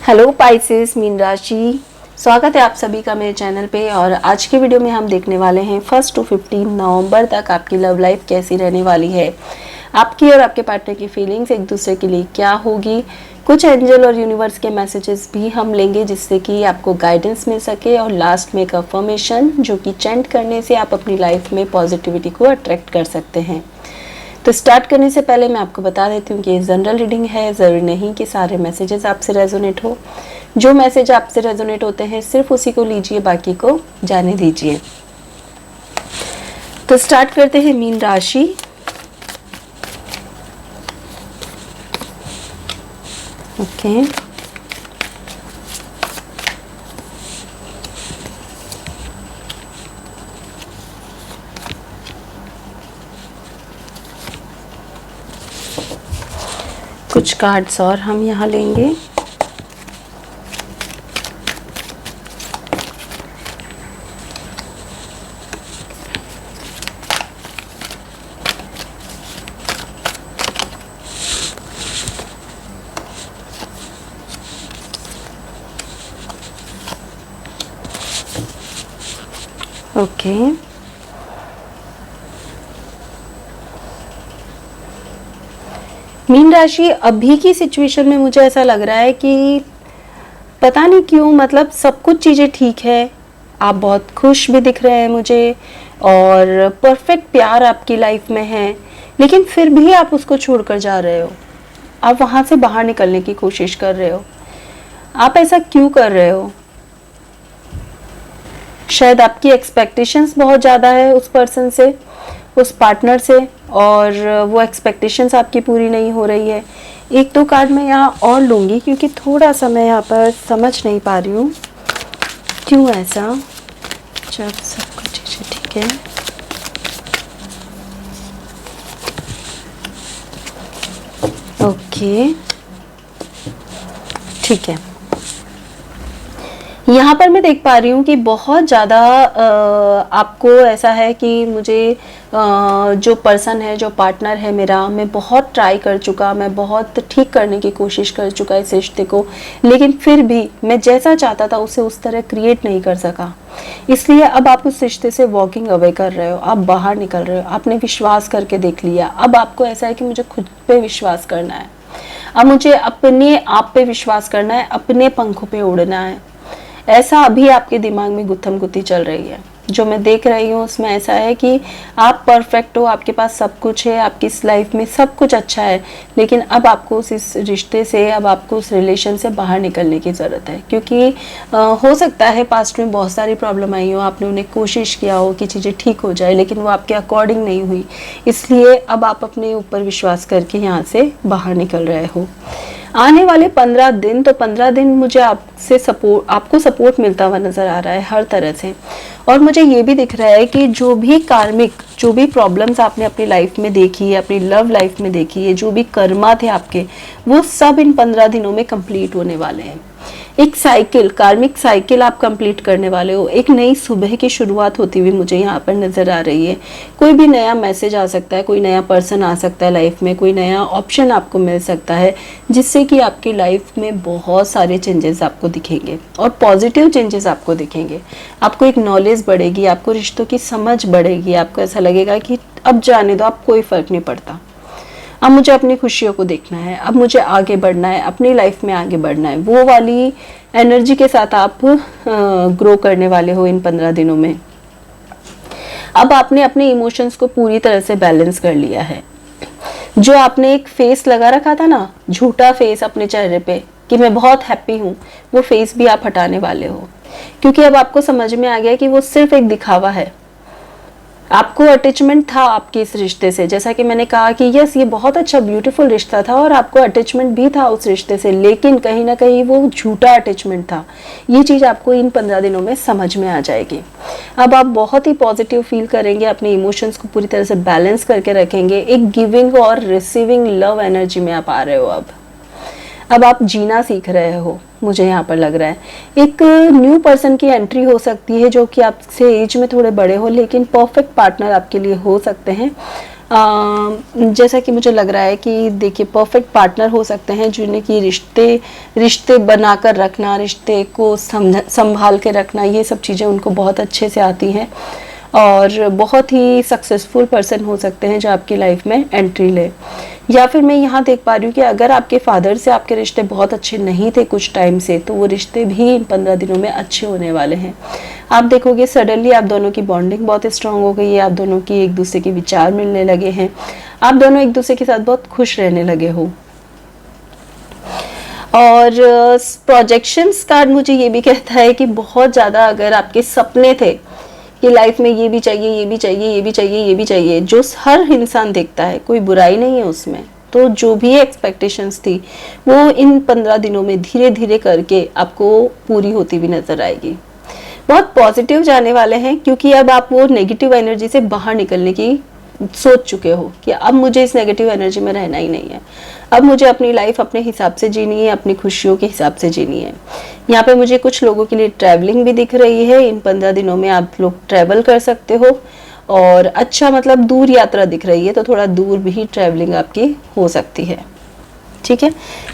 Hello Pisces mean राशि, स्वागत है आप सभी का मेरे चैनल पे। और आज के वीडियो में हम देखने वाले हैं 1 to 15 नवंबर तक आपकी लव लाइफ कैसी रहने वाली है। आपकी और आपके पार्टनर की फीलिंग्स एक दूसरे के लिए क्या होगी। कुछ एंजल और यूनिवर्स के मैसेजेस भी हम लेंगे जिससे कि आपको गाइडेंस मिल सके, और लास्ट में एक अफर्मेशन जो कि चैंट करने से आप अपनी लाइफ में पॉजिटिविटी को अट्रैक्ट कर सकते हैं। तो स्टार्ट करने से पहले मैं आपको बता देती हूँ कि ये जनरल रीडिंग है, ज़रूरी नहीं कि सारे मैसेजेस आपसे रेजोनेट हो। जो मैसेज आपसे रेजोनेट होते हैं सिर्फ उसी को लीजिए, बाकी को जाने दीजिए। तो स्टार्ट करते हैं मीन राशि। ओके, कुछ कार्ड्स और हम यहाँ लेंगे। ओके, मीन राशि, अभी की सिचुएशन में मुझे ऐसा लग रहा है कि पता नहीं क्यों, मतलब सब कुछ चीज़ें ठीक है, आप बहुत खुश भी दिख रहे हैं मुझे, और परफेक्ट प्यार आपकी लाइफ में है, लेकिन फिर भी आप उसको छोड़कर जा रहे हो। आप वहाँ से बाहर निकलने की कोशिश कर रहे हो। आप ऐसा क्यों कर रहे हो? शायद आपकी एक्सपेक्टेशंस बहुत ज़्यादा है उस पर्सन से, उस पार्टनर से, और वो एक्सपेक्टेशंस आपकी पूरी नहीं हो रही है। एक दो कार्ड मैं यहाँ और लूँगी क्योंकि थोड़ा सा मैं यहाँ पर समझ नहीं पा रही हूँ क्यों ऐसा। जब सब कुछ चीज़ें ठीक है, ओके ठीक है। यहाँ पर मैं देख पा रही हूँ कि बहुत ज़्यादा आपको ऐसा है कि मुझे जो पर्सन है, जो पार्टनर है मेरा, मैं बहुत ट्राई कर चुका, मैं बहुत ठीक करने की कोशिश कर चुका इस रिश्ते को, लेकिन फिर भी मैं जैसा चाहता था उसे उस तरह क्रिएट नहीं कर सका। इसलिए अब आप उस रिश्ते से वॉकिंग अवे कर रहे हो, आप बाहर निकल रहे हो। आपने विश्वास करके देख लिया, अब आपको ऐसा है कि मुझे खुद पे विश्वास करना है, अब मुझे अपने आप पे विश्वास करना है, अपने पंखों पे उड़ना है। ऐसा अभी आपके दिमाग में गुत्थम गुत्थी चल रही है। जो मैं देख रही हूँ उसमें ऐसा है कि आप परफेक्ट हो, आपके पास सब कुछ है, आपकी इस लाइफ में सब कुछ अच्छा है, लेकिन अब आपको इस रिश्ते से, अब आपको उस रिलेशन से बाहर निकलने की ज़रूरत है। क्योंकि हो सकता है पास्ट में बहुत सारी प्रॉब्लम आई हो, आपने उन्हें कोशिश किया हो कि चीज़ें ठीक हो जाए, लेकिन वो आपके अकॉर्डिंग नहीं हुई। इसलिए अब आप अपने ऊपर विश्वास करके यहाँ से बाहर निकल रहे हो। आने वाले 15 दिन, तो 15 दिन मुझे आपको सपोर्ट मिलता हुआ नज़र आ रहा है हर तरह से। और मुझे ये भी दिख रहा है कि जो भी प्रॉब्लम्स आपने अपनी लाइफ में देखी है, अपनी लव लाइफ में देखी है, जो भी कर्मा थे आपके, वो सब इन 15 दिनों में कंप्लीट होने वाले हैं। एक साइकिल, कार्मिक साइकिल आप कंप्लीट करने वाले हो। एक नई सुबह की शुरुआत होती हुई मुझे यहाँ पर नज़र आ रही है। कोई भी नया मैसेज आ सकता है, कोई नया पर्सन आ सकता है लाइफ में, कोई नया ऑप्शन आपको मिल सकता है, जिससे कि आपकी लाइफ में बहुत सारे चेंजेस आपको दिखेंगे, और पॉजिटिव चेंजेस आपको दिखेंगे। आपको एक नॉलेज बढ़ेगी, आपको रिश्तों की समझ बढ़ेगी, आपको ऐसा लगेगा कि अब जाने दो, अब कोई फ़र्क नहीं पड़ता, अब मुझे अपनी खुशियों को देखना है, अब मुझे आगे बढ़ना है, अपनी लाइफ में आगे बढ़ना है। वो वाली एनर्जी के साथ आप ग्रो करने वाले हो इन 15 दिनों में। अब आपने अपने इमोशंस को पूरी तरह से बैलेंस कर लिया है। जो आपने एक फेस लगा रखा था ना, झूठा फेस अपने चेहरे पे कि मैं बहुत हैप्पी हूँ, वो फेस भी आप हटाने वाले हो। क्योंकि अब आपको समझ में आ गया कि वो सिर्फ एक दिखावा है। आपको अटैचमेंट था आपके इस रिश्ते से, जैसा कि मैंने कहा कि यस, ये बहुत अच्छा ब्यूटीफुल रिश्ता था और आपको अटैचमेंट भी था उस रिश्ते से, लेकिन कहीं ना कहीं वो झूठा अटैचमेंट था। ये चीज़ आपको इन 15 दिनों में समझ में आ जाएगी। अब आप बहुत ही पॉजिटिव फील करेंगे, अपने इमोशंस को पूरी तरह से बैलेंस करके रखेंगे। एक गिविंग और रिसीविंग लव एनर्जी में आप आ रहे हो। अब आप जीना सीख रहे हो, मुझे यहाँ पर लग रहा है। एक न्यू पर्सन की एंट्री हो सकती है जो कि आपसे एज में थोड़े बड़े हो, लेकिन परफेक्ट पार्टनर आपके लिए हो सकते हैं। जैसा कि मुझे लग रहा है कि देखिए परफेक्ट पार्टनर हो सकते हैं जिन्हें कि रिश्ते रिश्ते बनाकर रखना, रिश्ते को संभाल के रखना, ये सब चीज़ें उनको बहुत अच्छे से आती हैं और बहुत ही सक्सेसफुल पर्सन हो सकते हैं जो आपकी लाइफ में एंट्री ले। या फिर मैं यहाँ देख पा रही हूँ कि अगर आपके फादर से आपके रिश्ते बहुत अच्छे नहीं थे कुछ टाइम से, तो वो रिश्ते भी इन 15 दिनों में अच्छे होने वाले हैं। आप देखोगे सडनली आप दोनों की बॉन्डिंग बहुत स्ट्रांग हो गई है, आप दोनों की एक दूसरे के विचार मिलने लगे हैं, आप दोनों एक दूसरे के साथ बहुत खुश रहने लगे हो। और प्रोजेक्शंस कार्ड मुझे ये भी कहता है कि बहुत ज़्यादा अगर आपके सपने थे कि लाइफ में ये भी चाहिए, ये भी चाहिए, ये भी चाहिए, ये भी चाहिए, जो हर इंसान देखता है, कोई बुराई नहीं है उसमें, तो जो भी एक्सपेक्टेशंस थी वो इन 15 दिनों में धीरे धीरे करके आपको पूरी होती भी नजर आएगी। बहुत पॉजिटिव जाने वाले हैं क्योंकि अब आप वो नेगेटिव एनर्जी से बाहर निकलने की सोच चुके हो कि अब मुझे इस नेगेटिव एनर्जी में रहना ही नहीं है, अब मुझे अपनी लाइफ अपने हिसाब से जीनी है, अपनी खुशियों के हिसाब से जीनी है। यहाँ पे मुझे कुछ लोगों के लिए ट्रैवलिंग भी दिख रही है, इन 15 दिनों में आप लोग ट्रैवल कर सकते हो और अच्छा मतलब दूर यात्रा दिख रही है, तो थोड़ा दूर भी ट्रैवलिंग आपकी हो सकती है। ठीक है,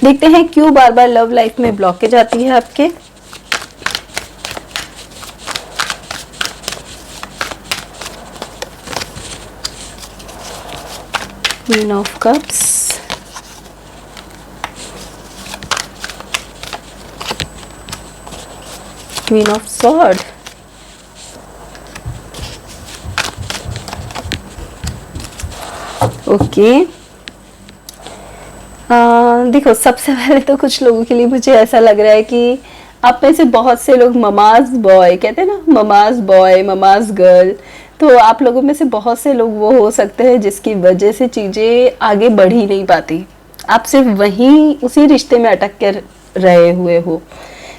देखते हैं क्यों बार बार लव लाइफ में ब्लॉकेज आती है आपके। Queen of Cups, Queen of Sword, okay. देखो सबसे पहले तो कुछ लोगों के लिए मुझे ऐसा लग रहा है कि आप में से बहुत से लोग ममाज बॉय कहते हैं ना, ममाज बॉय, ममाज गर्ल, तो आप लोगों में से बहुत से लोग वो हो सकते हैं जिसकी वजह से चीज़ें आगे बढ़ ही नहीं पाती, आप सिर्फ वहीं उसी रिश्ते में अटक कर रहे हुए हो।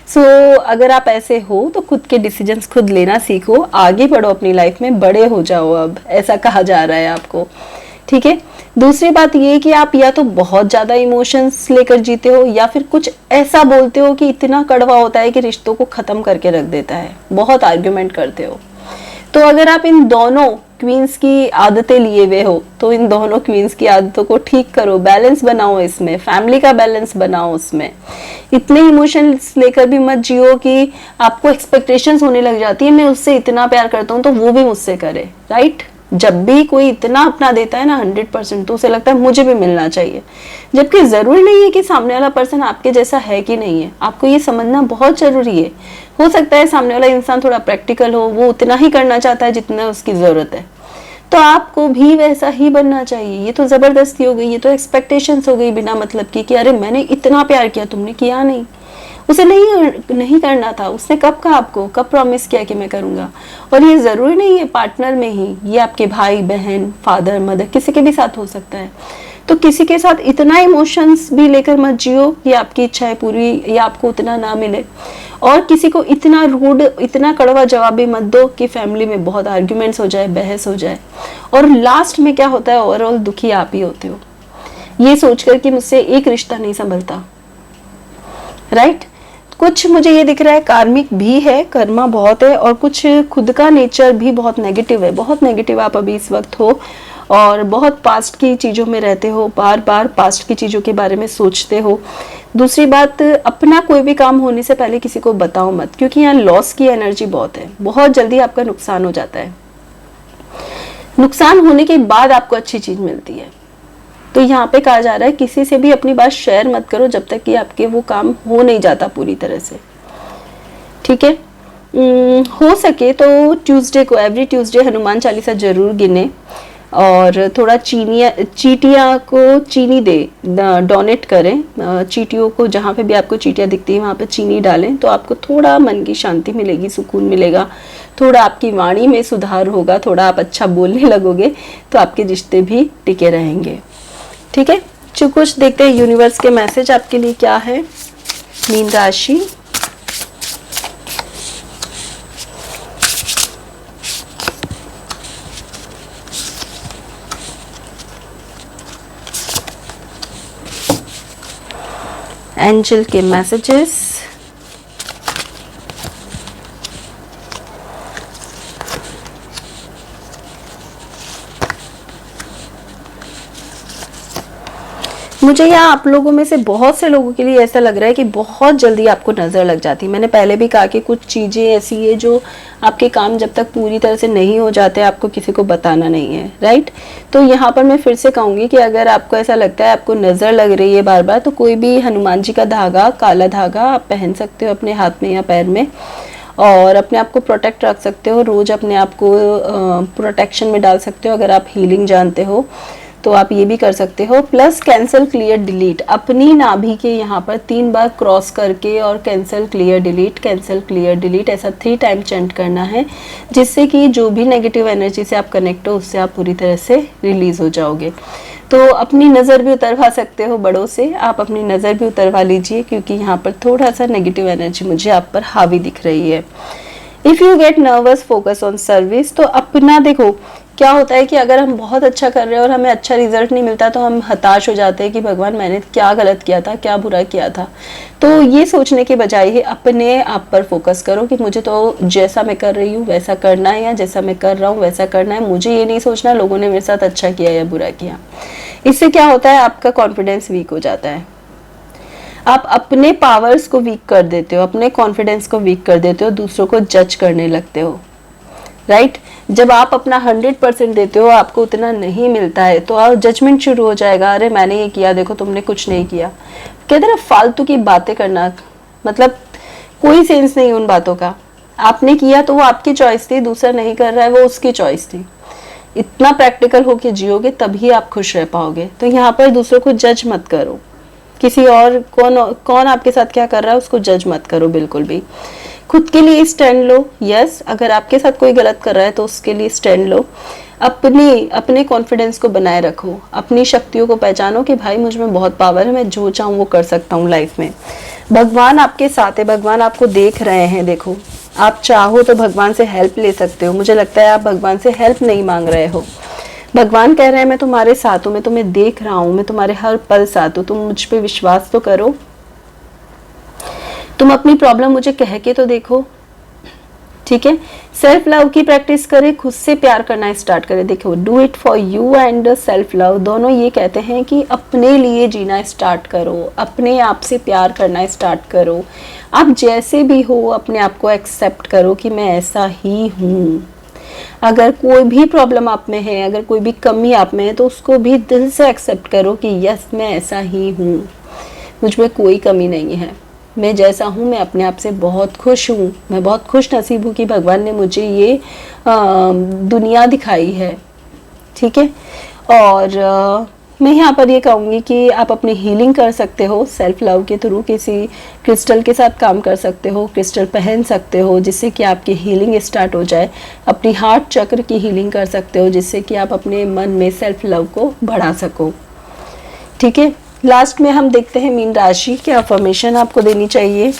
सो अगर आप ऐसे हो तो खुद के डिसीजंस खुद लेना सीखो, आगे बढ़ो अपनी लाइफ में, बड़े हो जाओ, अब ऐसा कहा जा रहा है आपको। ठीक है, दूसरी बात ये कि आप या तो बहुत ज़्यादा इमोशंस लेकर जीते हो या फिर कुछ ऐसा बोलते हो कि इतना कड़वा होता है कि रिश्तों को ख़त्म करके रख देता है, बहुत आर्ग्यूमेंट करते हो। तो अगर आप इन दोनों क्वींस की आदतें लिए हुए हो तो इन दोनों क्वींस की आदतों को ठीक करो, बैलेंस बनाओ, इसमें फैमिली का बैलेंस बनाओ। उसमें इतने इमोशंस लेकर भी मत जियो कि आपको एक्सपेक्टेशंस होने लग जाती है, मैं उससे इतना प्यार करता हूँ तो वो भी मुझसे करे, राइट। जब भी कोई इतना अपना देता है ना 100%, तो उसे लगता है मुझे भी मिलना चाहिए, जबकि जरूरी नहीं है कि सामने वाला पर्सन आपके जैसा है कि नहीं है। आपको ये समझना बहुत जरूरी है। हो सकता है सामने वाला इंसान थोड़ा प्रैक्टिकल हो, वो उतना ही करना चाहता है जितना उसकी जरूरत है, तो आपको भी वैसा ही बनना चाहिए। ये तो जबरदस्ती हो गई, ये तो एक्सपेक्टेशंस हो गई बिना मतलब की कि अरे मैंने इतना प्यार किया, तुमने किया नहीं, उसे नहीं करना था, उसने कब कहा आपको, कब प्रॉमिस किया कि मैं करूंगा। और ये जरूरी नहीं है पार्टनर में ही, ये आपके भाई बहन, फादर मदर, किसी के भी साथ हो सकता है। तो किसी के साथ इतना इमोशंस भी लेकर मत जियो कि आपकी इच्छाएं पूरी या आपको उतना ना मिले, और किसी को इतना रूड, इतना कड़वा जवाब भी मत दो कि फैमिली में बहुत आर्ग्यूमेंट्स हो जाए, बहस हो जाए, और लास्ट में क्या होता है, ओवरऑल दुखी आप ही होते हो, ये सोचकर कि मुझसे एक रिश्ता नहीं संभलता, राइट। कुछ मुझे ये दिख रहा है कार्मिक भी है, कर्मा बहुत है, और कुछ खुद का नेचर भी बहुत नेगेटिव है, बहुत नेगेटिव आप अभी इस वक्त हो, और बहुत पास्ट की चीज़ों में रहते हो, बार बार पास्ट की चीज़ों के बारे में सोचते हो। दूसरी बात, अपना कोई भी काम होने से पहले किसी को बताओ मत, क्योंकि यहाँ लॉस की एनर्जी बहुत है, बहुत जल्दी आपका नुकसान हो जाता है, नुकसान होने के बाद आपको अच्छी चीज़ मिलती है। तो यहाँ पे कहा जा रहा है किसी से भी अपनी बात शेयर मत करो जब तक कि आपके वो काम हो नहीं जाता पूरी तरह से, ठीक है। हो सके तो ट्यूसडे को, एवरी ट्यूसडे हनुमान चालीसा जरूर गिने, और थोड़ा चीटियाँ को चीनी दे डोनेट करें, चीटियों को, जहाँ पे भी आपको चीटियाँ दिखती है वहाँ पे चीनी डालें, तो आपको थोड़ा मन की शांति मिलेगी, सुकून मिलेगा, थोड़ा आपकी वाणी में सुधार होगा, थोड़ा आप अच्छा बोलने लगोगे, तो आपके रिश्ते भी टिके रहेंगे, ठीक है। जो कुछ देखते हैं यूनिवर्स के मैसेज आपके लिए क्या है। मीन राशि, एंजल के मैसेजेस, मुझे यहाँ आप लोगों में से बहुत से लोगों के लिए ऐसा लग रहा है कि बहुत जल्दी आपको नज़र लग जाती है। मैंने पहले भी कहा कि कुछ चीज़ें ऐसी है जो आपके काम जब तक पूरी तरह से नहीं हो जाते आपको किसी को बताना नहीं है, राइट। तो यहाँ पर मैं फिर से कहूँगी कि अगर आपको ऐसा लगता है आपको नज़र लग रही है बार बार, तो कोई भी हनुमान जी का धागा, काला धागा आप पहन सकते हो अपने हाथ में या पैर में, और अपने आप को प्रोटेक्ट रख सकते हो। रोज़ अपने आप को प्रोटेक्शन में डाल सकते हो। अगर आप हीलिंग जानते हो तो आप ये भी कर सकते हो। प्लस कैंसिल, क्लियर, डिलीट, अपनी नाभि के यहाँ पर 3 बार क्रॉस करके और cancel, clear, delete, cancel, clear, delete, ऐसा 3 टाइम चेंट करना है, जिससे कि जो भी नेगेटिव एनर्जी से आप कनेक्ट हो उससे आप पूरी तरह से रिलीज हो जाओगे। तो अपनी नज़र भी उतरवा सकते हो बड़ों से, आप अपनी नज़र भी उतरवा लीजिए, क्योंकि यहाँ पर थोड़ा सा नेगेटिव एनर्जी मुझे आप पर हावी दिख रही है। If you get nervous, focus on service, तो अपना देखो क्या होता है कि अगर हम बहुत अच्छा कर रहे हैं और हमें अच्छा रिजल्ट नहीं मिलता तो हम हताश हो जाते हैं कि भगवान मैंने क्या गलत किया था, क्या बुरा किया था। तो ये सोचने के बजाय ही अपने आप पर फोकस करो कि मुझे तो जैसा मैं कर रही हूँ वैसा करना है, या जैसा मैं कर रहा हूँ वैसा करना है। मुझे ये नहीं सोचना लोगों ने मेरे साथ अच्छा किया या बुरा किया। इससे क्या होता है, आपका कॉन्फिडेंस वीक हो जाता है। आप अपने पावर्स को वीक कर देते हो, अपने कॉन्फिडेंस को वीक कर देते हो, दूसरों को जज करने लगते हो, राइट। जब आप अपना 100% देते हो आपको उतना नहीं मिलता है तो आप जजमेंट शुरू हो जाएगा, अरे मैंने ये किया, देखो तुमने कुछ नहीं किया। कहते ना फालतू की बातें करना, मतलब कोई सेंस नहीं उन बातों का। आपने किया तो वो आपकी चॉइस थी, दूसरा नहीं कर रहा है वो उसकी चॉइस थी। इतना प्रैक्टिकल होके जियोगे तभी आप खुश रह पाओगे। तो यहाँ पर दूसरों को जज मत करो, किसी और कौन आपके साथ क्या कर रहा है उसको जज मत करो बिल्कुल भी। खुद के लिए स्टैंड लो। यस, अगर आपके साथ कोई गलत कर रहा है तो उसके लिए स्टैंड लो। अपने कॉन्फिडेंस को बनाए रखो, अपनी शक्तियों को पहचानो कि भाई मुझ में बहुत पावर है, मैं जो चाहूँ वो कर सकता हूँ लाइफ में। भगवान आपके साथ है, भगवान आपको देख रहे हैं। देखो, आप चाहो तो भगवान से हेल्प ले सकते हो। मुझे लगता है आप भगवान से हेल्प नहीं मांग रहे हो। भगवान कह रहे हैं मैं तुम्हारे साथ हूँ, मैं तुम्हें देख रहा हूँ, मैं तुम्हारे हर पल साथ हूँ, तुम मुझ पे विश्वास तो करो, तुम अपनी प्रॉब्लम मुझे कह के तो देखो, ठीक है। सेल्फ लव की प्रैक्टिस करें, खुद से प्यार करना स्टार्ट करें। देखो, do it for you and self love, दोनों ये कहते हैं कि अपने लिए जीना स्टार्ट करो, अपने आप से प्यार करना स्टार्ट करो। आप जैसे भी हो अपने आप को एक्सेप्ट करो कि मैं ऐसा ही हूँ। अगर कोई भी प्रॉब्लम आप में है, अगर कोई भी कमी आप में है, तो उसको भी दिल से एक्सेप्ट करो कि यस मैं ऐसा ही हूँ, मुझ में कोई कमी नहीं है, मैं जैसा हूँ मैं अपने आप से बहुत खुश हूँ। मैं बहुत खुश नसीब हूँ कि भगवान ने मुझे ये दुनिया दिखाई है, ठीक है। और मैं यहाँ पर ये कहूँगी कि आप अपनी हीलिंग कर सकते हो सेल्फ लव के थ्रू। किसी क्रिस्टल के साथ काम कर सकते हो, क्रिस्टल पहन सकते हो जिससे कि आपकी हीलिंग स्टार्ट हो जाए। अपनी हार्ट चक्र की हीलिंग कर सकते हो जिससे कि आप अपने मन में सेल्फ लव को बढ़ा सको, ठीक है। लास्ट में हम देखते हैं मीन राशि क्या अफर्मेशन आपको देनी चाहिए।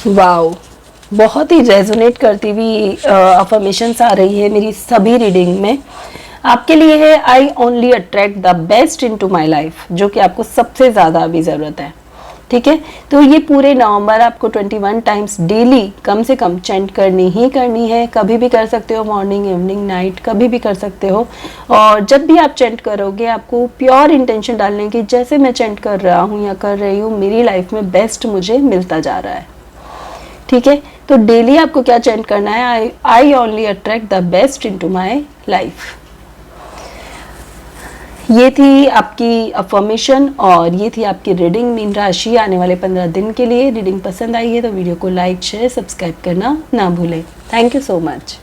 वाओ, बहुत ही रेजोनेट करती हुई अफर्मेशंस आ रही है मेरी सभी रीडिंग में। आपके लिए है I only attract the best into my life, जो कि आपको सबसे ज़्यादा अभी ज़रूरत है, ठीक है। तो ये पूरे नवंबर आपको 21 टाइम्स डेली कम से कम चेंट करनी ही करनी है। कभी भी कर सकते हो, मॉर्निंग, इवनिंग, नाइट, कभी भी कर सकते हो। और जब भी आप चेंट करोगे आपको प्योर इंटेंशन डालने की, जैसे मैं चेंट कर रहा हूँ या कर रही हूँ मेरी लाइफ में बेस्ट मुझे मिलता जा रहा है, ठीक है। तो डेली आपको क्या चेंट करना है, I only attract the best into my life. ये थी आपकी अफर्मेशन और ये थी आपकी रीडिंग मीन राशि आने वाले 15 दिन के लिए। रीडिंग पसंद आई है तो वीडियो को लाइक, शेयर, सब्सक्राइब करना ना भूलें। Thank you so much.